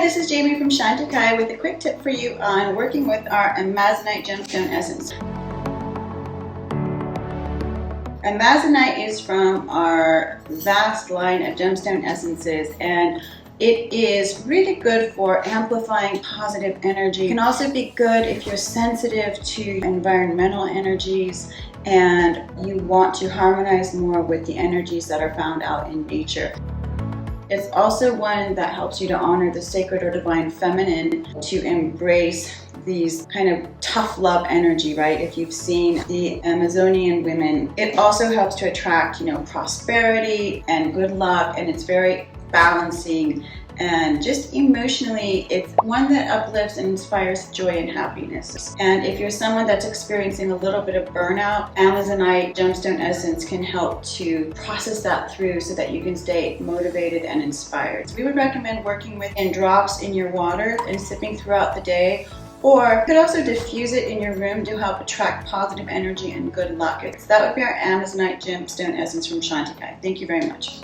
this is Jamie from Shanti Kai with a quick tip for you on working with our Amazonite gemstone essence. Amazonite is from our vast line of gemstone essences, and it is really good for amplifying positive energy. It can also be good if you're sensitive to environmental energies and you want to harmonize more with the energies that are found out in nature. It's also one that helps you to honor the sacred or divine feminine, to embrace these kind of tough love energy, right? If you've seen the Amazonian women, it also helps to attract, prosperity and good luck, and it's very balancing. And just emotionally, it's one that uplifts and inspires joy and happiness. And if you're someone that's experiencing a little bit of burnout, Amazonite gemstone essence can help to process that through so that you can stay motivated and inspired. So we would recommend working with in drops in your water and sipping throughout the day. Or you could also diffuse it in your room to help attract positive energy and good luck. So that would be our Amazonite gemstone essence from Shanti Kai. Thank you very much.